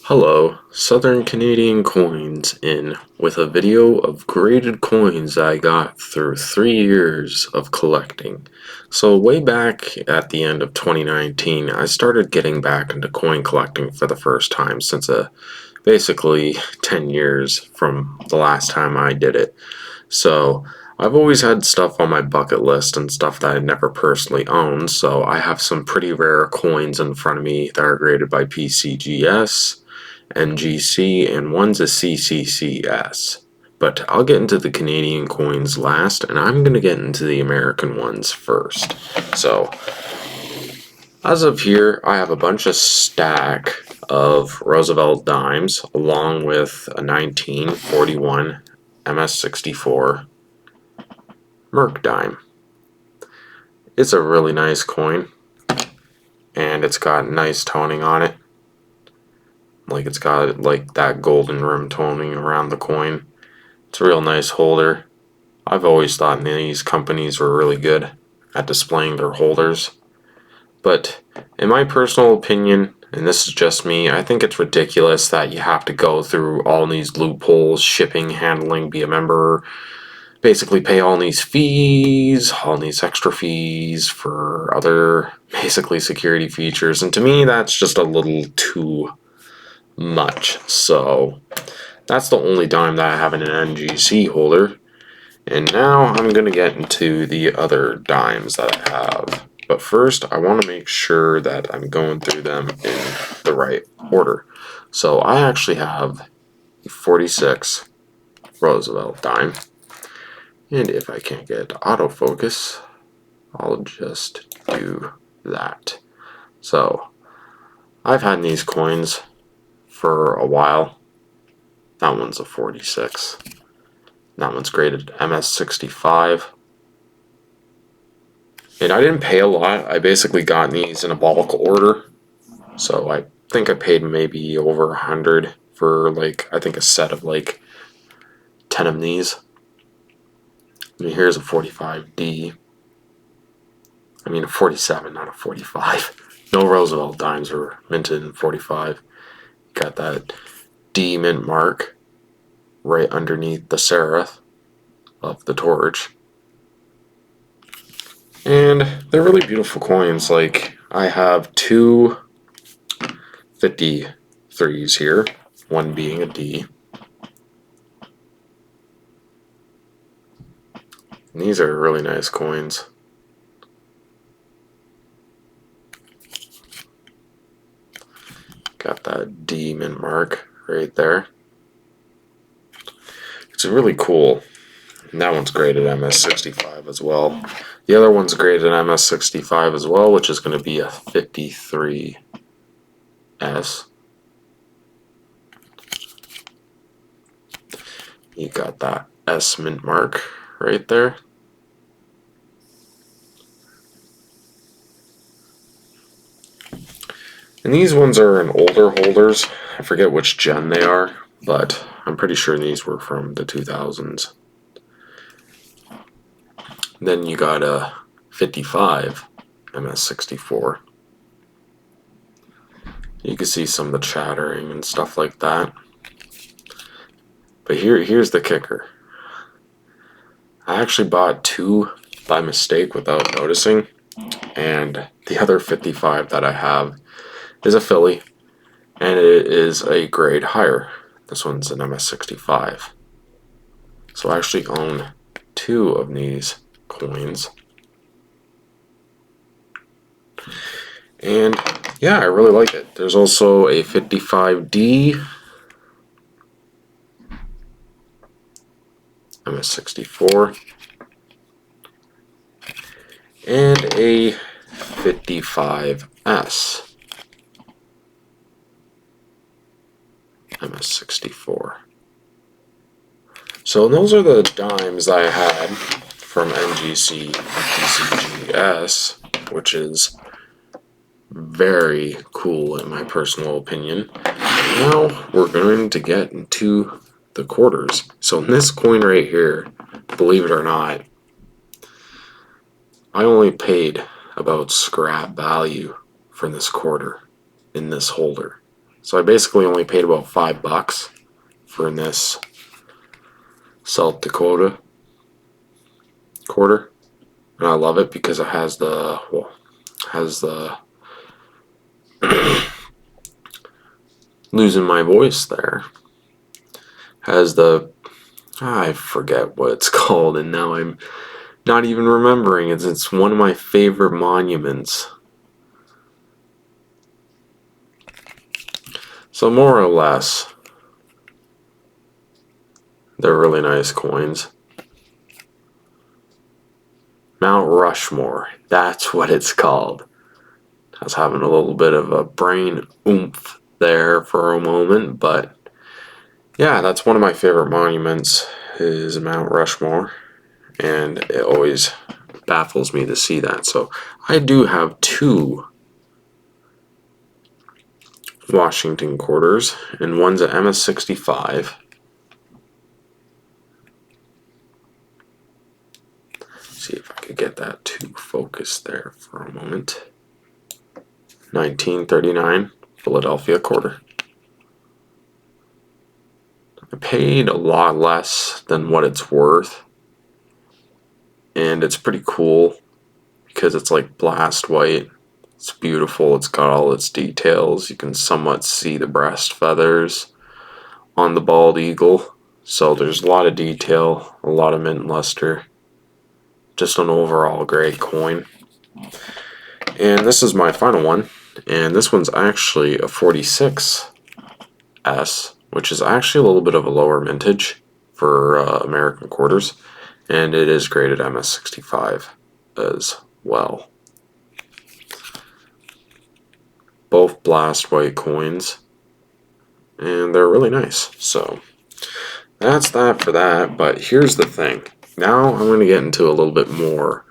Hello, Southern Canadian Coins in with a video of graded coins I got through 3 years of collecting. So way back at the end of 2019, I started getting back into coin collecting for the first time since basically 10 years from the last time I did it. So I've always had stuff on my bucket list and stuff that I never personally owned, so I have some pretty rare coins in front of me that are graded by PCGS, NGC, and one's a CCCS. But I'll get into the Canadian coins last, and I'm going to get into the American ones first. So, as of here, I have a bunch of stack of Roosevelt dimes, along with a 1941 MS64 Merc dime. It's a really nice coin, and it's got nice toning on it. Like, it's got like that golden rim toning around the coin. It's a real nice holder. I've always thought these companies were really good at displaying their holders. But in my personal opinion, and this is just me, I think it's ridiculous that you have to go through all these loopholes, shipping, handling, be a member, basically pay all these fees, all these extra fees for other basically security features. And to me, that's just a little too much. So that's the only dime that I have in an NGC holder. And now I'm going to get into the other dimes that I have. But first, I want to make sure that I'm going through them in the right order. So I actually have a 46 Roosevelt dime. And if I can't get autofocus, I'll just do that. So I've had these coins for a while. That one's a 46. That one's graded MS65. And I didn't pay a lot. I basically got these in a bulk order. So I think I paid maybe over 100 for I think a set of 10 of these. And here's a 45D. I mean a 47, not a 45. No Roosevelt dimes were minted in 45. Got that D mint mark right underneath the serif of the torch. And they're really beautiful coins. I have two 53s here, one being a D. And these are really nice coins. Got that D mint mark right there. It's really cool. And that one's graded MS65 as well. The other one's graded MS65 as well, which is going to be a 53S. You got that S mint mark right there. And these ones are in older holders. I forget which gen they are, but I'm pretty sure these were from the 2000s. Then you got a 55 MS64. You can see some of the chattering and stuff like that. But here's the kicker. I actually bought two by mistake without noticing, and the other 55 that I have is a Philly, and it is a grade higher. This one's an MS65. So I actually own two of these coins. And yeah, I really like it. There's also a 55D, MS64, and a 55S, MS64. So those are the dimes I had from NGC PCGS, which is very cool in my personal opinion. Now we're going to get into the quarters. So in this coin right here, believe it or not, I only paid about scrap value for this quarter in this holder. So I basically only paid about $5 for this South Dakota quarter, and I love it because it has the losing my voice there, has the, I forget what it's called, and now I'm not even remembering. It's one of my favorite monuments. So more or less, they're really nice coins. Mount Rushmore, that's what it's called. I was having a little bit of a brain oomph there for a moment, but yeah, that's one of my favorite monuments is Mount Rushmore, and it always baffles me to see that. So I do have 2 Washington quarters, and one's an MS-65. See if I could get that to focus there for a moment. 1939 Philadelphia quarter. I paid a lot less than what it's worth, and it's pretty cool because it's like blast white. It's beautiful. It's got all its details. You can somewhat see the breast feathers on the bald eagle. So there's a lot of detail, a lot of mint luster. Just an overall great coin. And this is my final one. And this one's actually a 46S, which is actually a little bit of a lower mintage for American quarters. And it is graded MS-65 as well. Both blast white coins, and they're really nice. So that's that for that. But here's the thing. Now I'm going to get into a little bit more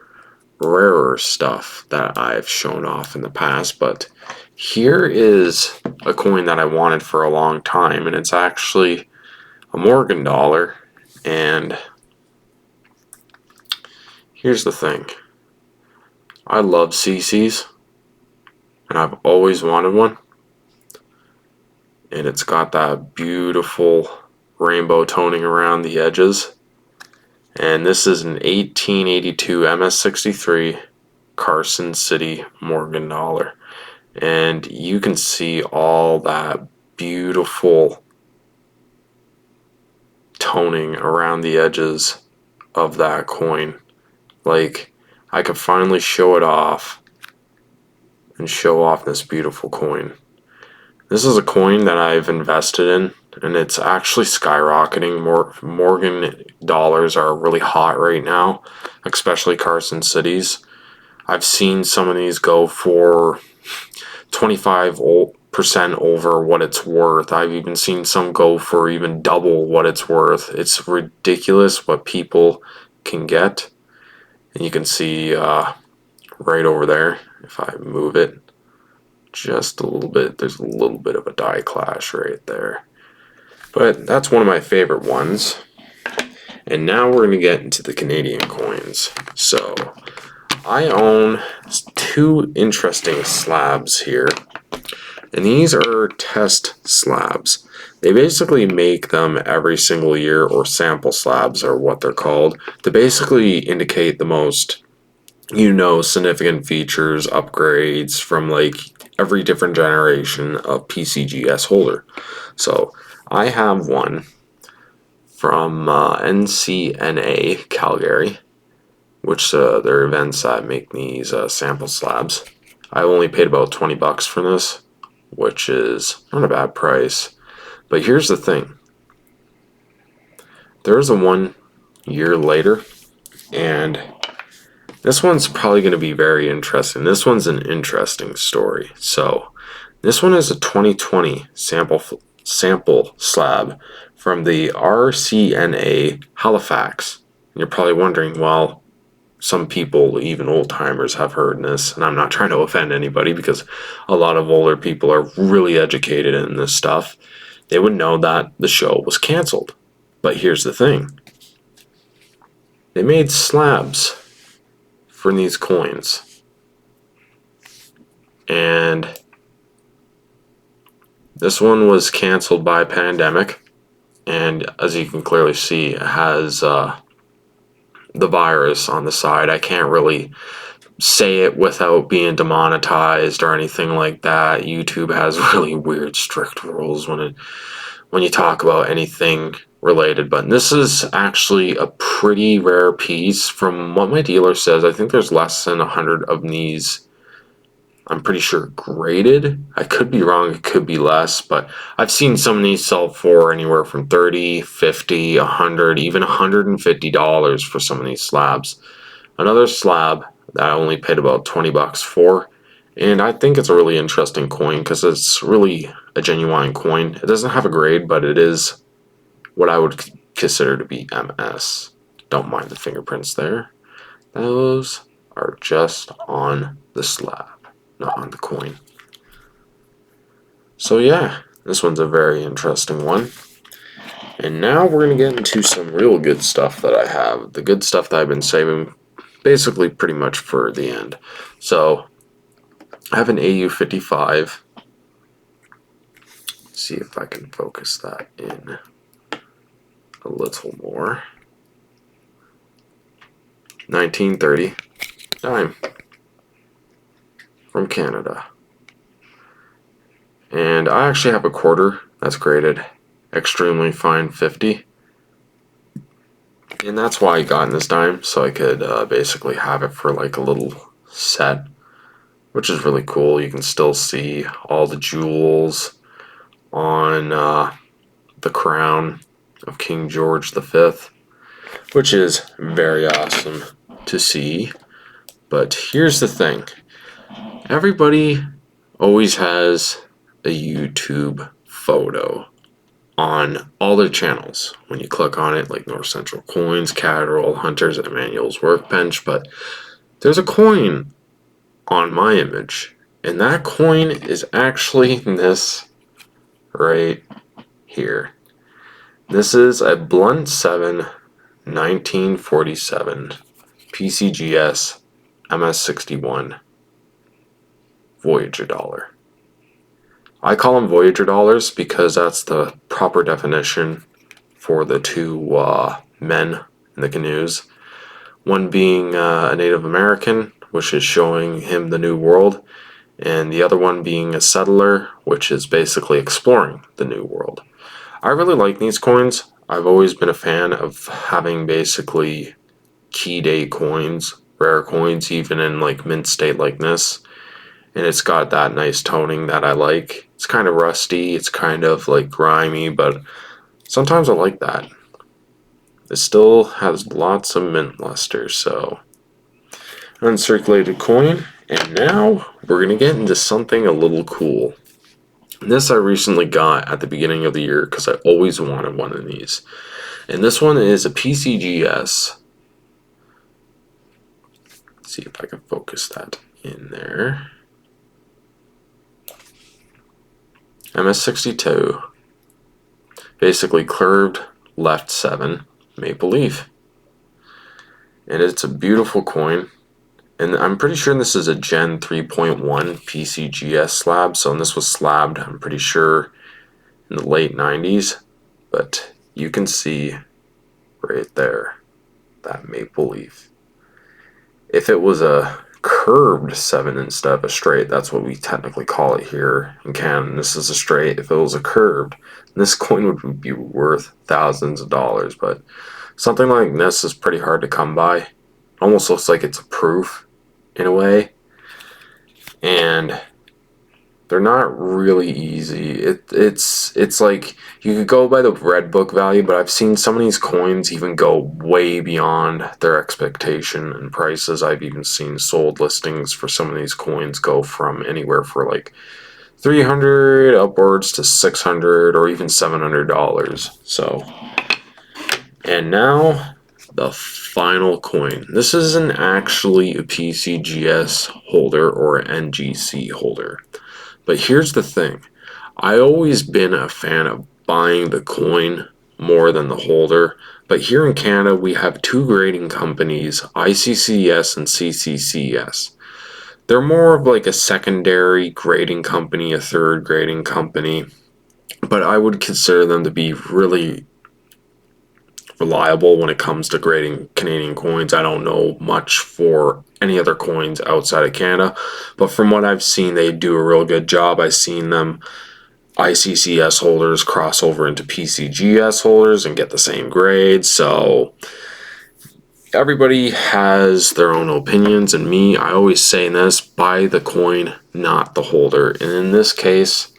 rarer stuff that I've shown off in the past. But here is a coin that I wanted for a long time, and it's actually a Morgan dollar. And here's the thing. I love CCs, and I've always wanted one. And it's got that beautiful rainbow toning around the edges. And this is an 1882 MS-63 Carson City Morgan dollar. And you can see all that beautiful toning around the edges of that coin. Like, I could finally show it off and show off this beautiful coin. This is a coin that I've invested in, and it's actually skyrocketing. Morgan dollars are really hot right now, especially Carson Cities. I've seen some of these go for 25% over what it's worth. I've even seen some go for even double what it's worth. It's ridiculous what people can get. And you can see right over there, if I move it just a little bit, there's a little bit of a die clash right there. But that's one of my favorite ones. And now we're going to get into the Canadian coins. So I own 2 interesting slabs here. And these are test slabs. They basically make them every single year, or sample slabs are what they're called, to basically indicate the most, significant features, upgrades from like every different generation of PCGS holder. So I have one from NCNA Calgary, which they're events that make these sample slabs. I only paid about $20 for this, which is not a bad price. But here's the thing. There's a 1 year later, and this one's probably going to be very interesting. This one's an interesting story. So this one is a 2020 sample slab from the RCNA Halifax. And you're probably wondering, well, some people, even old timers, have heard this, and I'm not trying to offend anybody because a lot of older people are really educated in this stuff. They would know that the show was canceled. But here's the thing. They made slabs for these coins. And This one was canceled by pandemic, and as you can clearly see, it has the virus on the side. I can't really say it without being demonetized or anything like that. YouTube has really weird, strict rules when you talk about anything related. But this is actually a pretty rare piece. From what my dealer says, I think there's less than 100 of these, I'm pretty sure, graded. I could be wrong, it could be less, but I've seen some of these sell for anywhere from $30, $50, $100, even $150 for some of these slabs. Another slab that I only paid about 20 bucks for, and I think it's a really interesting coin because it's really a genuine coin. It doesn't have a grade, but it is what I would consider to be MS. Don't mind the fingerprints there. Those are just on the slab, not on the coin. So yeah, this one's a very interesting one. And now we're going to get into some real good stuff that I have. The good stuff that I've been saving basically pretty much for the end. So I have an AU-55. See if I can focus that in a little more. 1930 dime from Canada. And I actually have a quarter that's graded extremely fine 50. And that's why I got in this dime, so I could basically have it for like a little set, which is really cool. You can still see all the jewels on the crown of King George V, which is very awesome to see. But here's the thing. Everybody always has a YouTube photo on all their channels when you click on it, like North Central Coins, Catterall, Hunters, and Emmanuel's Workbench. But there's a coin on my image, and that coin is actually this right here. This is a Blunt 7 1947 PCGS MS61 Voyager dollar. I call them Voyager dollars because that's the proper definition for the two men in the canoes. One being a Native American, which is showing him the new world, and the other one being a settler, which is basically exploring the new world. I really like these coins. I've always been a fan of having basically key day coins, rare coins, even in like mint state like this. And it's got that nice toning that I like. It's kind of rusty, it's kind of like grimy, but sometimes I like that. It still has lots of mint luster, so uncirculated coin. And now we're gonna get into something a little cool. This I recently got at the beginning of the year because I always wanted one of these. And this one is a PCGS. Let's see if I can focus that in there. MS62, basically curved left 7 maple leaf, and it's a beautiful coin. And I'm pretty sure this is a Gen 3.1 PCGS slab, so this was slabbed, I'm pretty sure, in the late 90s. But you can see right there that maple leaf. If it was a curved 7 instead of a straight, that's what we technically call it here in Canada. This is a straight. If it was a curved, this coin would be worth thousands of dollars. But something like this is pretty hard to come by. Almost looks like it's a proof in a way, and they're not really easy. It's like you could go by the red book value, but I've seen some of these coins even go way beyond their expectation and prices. I've even seen sold listings for some of these coins go from anywhere for like $300 upwards to $600 or even $700. So, and now the final coin. This isn't actually a PCGS holder or an NGC holder. But here's the thing. I've always been a fan of buying the coin more than the holder. But here in Canada, we have two grading companies, ICCS and CCCS. They're more of like a secondary grading company, a third grading company. but I would consider them to be really reliable when it comes to grading Canadian coins. I don't know much for any other coins outside of Canada, but from what I've seen, they do a real good job. I've seen them ICCS holders cross over into PCGS holders and get the same grade. So everybody has their own opinions, and me, I always say this: buy the coin, not the holder. And in this case,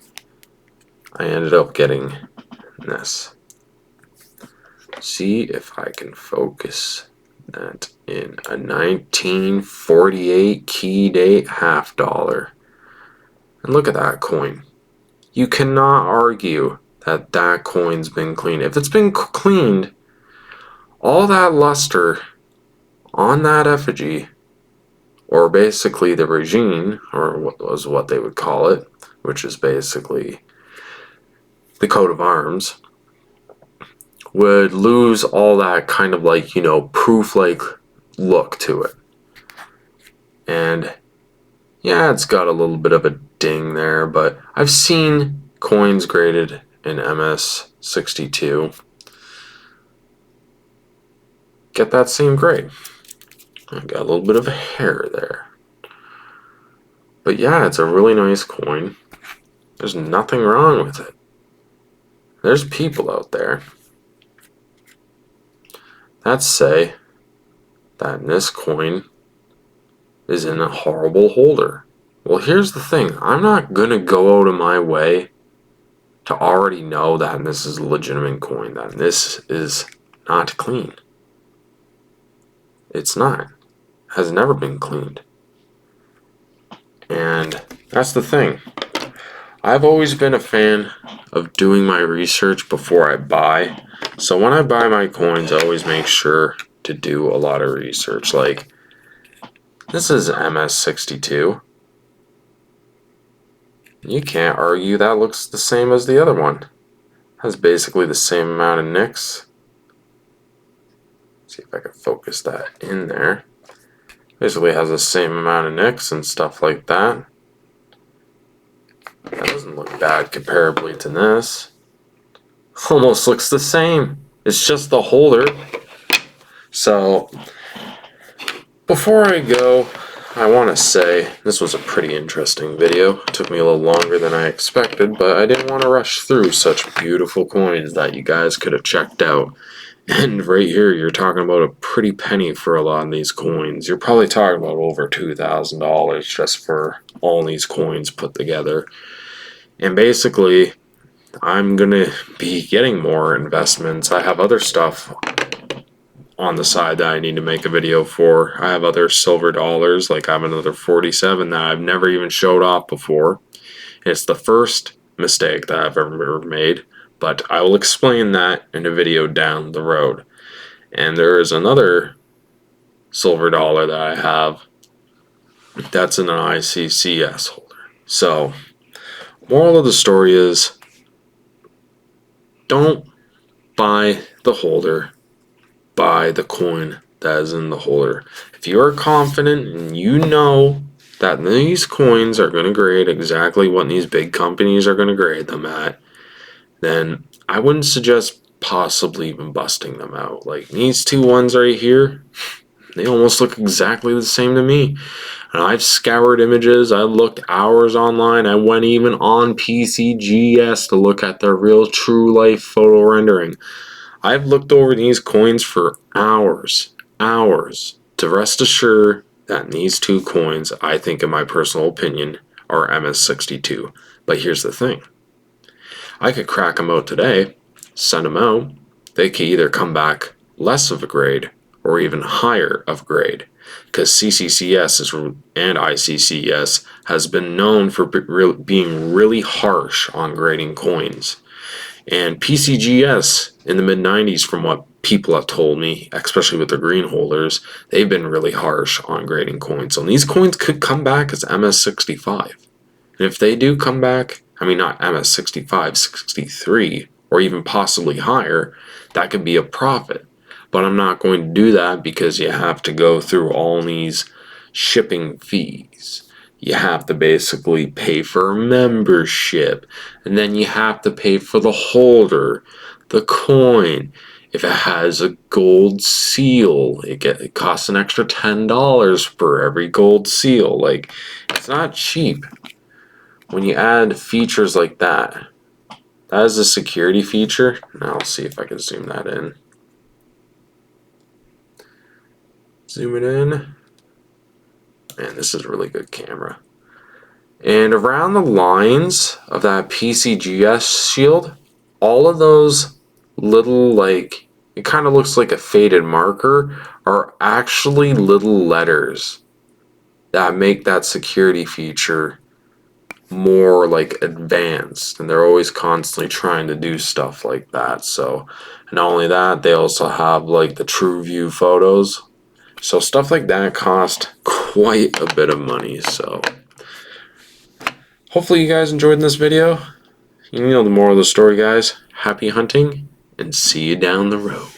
I ended up getting this. See if I can focus that in a 1948 key date half dollar. And look at that coin. You cannot argue that that coin's been cleaned. If it's been cleaned, all that luster on that effigy, or basically the regime, or what was what they would call it, which is basically the coat of arms, would lose all that kind of like, proof-like look to it. And yeah, it's got a little bit of a ding there, but I've seen coins graded in MS62 get that same grade. I got a little bit of a hair there. But yeah, it's a really nice coin. There's nothing wrong with it. There's people out there that say that this coin is in a horrible holder. Well, here's the thing. I'm not going to go out of my way to already know that this is a legitimate coin, that this is not clean. It's not. It has never been cleaned. And that's the thing. I've always been a fan of doing my research before I buy. So when I buy my coins, I always make sure to do a lot of research. Like, this is MS62. You can't argue that looks the same as the other one. Has basically the same amount of nicks. See if I can focus that in there. Basically has the same amount of nicks and stuff like that. That doesn't look bad comparably to this. Almost looks the same. It's just the holder. So, before I go, I want to say this was a pretty interesting video. It took me a little longer than I expected, but I didn't want to rush through such beautiful coins that you guys could have checked out. And right here, you're talking about a pretty penny for a lot of these coins. You're probably talking about over $2,000 just for all these coins put together. And basically, I'm going to be getting more investments. I have other stuff on the side that I need to make a video for. I have other silver dollars, like I have another 47 that I've never even showed off before. And it's the first mistake that I've ever made, but I will explain that in a video down the road. And there is another silver dollar that I have that's in an ICCS holder. So, moral of the story is, don't buy the holder, buy the coin that is in the holder. If you are confident and you know that these coins are going to grade exactly what these big companies are going to grade them at, then I wouldn't suggest possibly even busting them out. Like these two ones right here, they almost look exactly the same to me. And I've scoured images, I looked hours online, I went even on PCGS to look at their real true life photo rendering. I've looked over these coins for hours, to rest assured that these two coins, I think in my personal opinion, are MS62. But here's the thing. I could crack them out today, send them out, they could either come back less of a grade or even higher of grade. Because CCCS and ICCS has been known for being really harsh on grading coins. And PCGS in the mid-90s, from what people have told me, especially with the green holders, they've been really harsh on grading coins. So these coins could come back as MS65. And if they do come back, I mean not MS65, 63, or even possibly higher, that could be a profit. But I'm not going to do that because you have to go through all these shipping fees. you have to basically pay for a membership, and then you have to pay for the holder, the coin. If it has a gold seal, it costs an extra $10 for every gold seal. Like, it's not cheap. When you add features like that, that is a security feature. Now I'll see if I can zoom that in. Zoom it in. Man, this is a really good camera. And around the lines of that PCGS shield, all of those little, like, it kind of looks like a faded marker, are actually little letters that make that security feature more like advanced, and they're always constantly trying to do stuff like that. So, and not only that, they also have like the true view photos. So stuff like that cost quite a bit of money. So hopefully you guys enjoyed this video. You know the moral of the story, guys. Happy hunting, and see you down the road.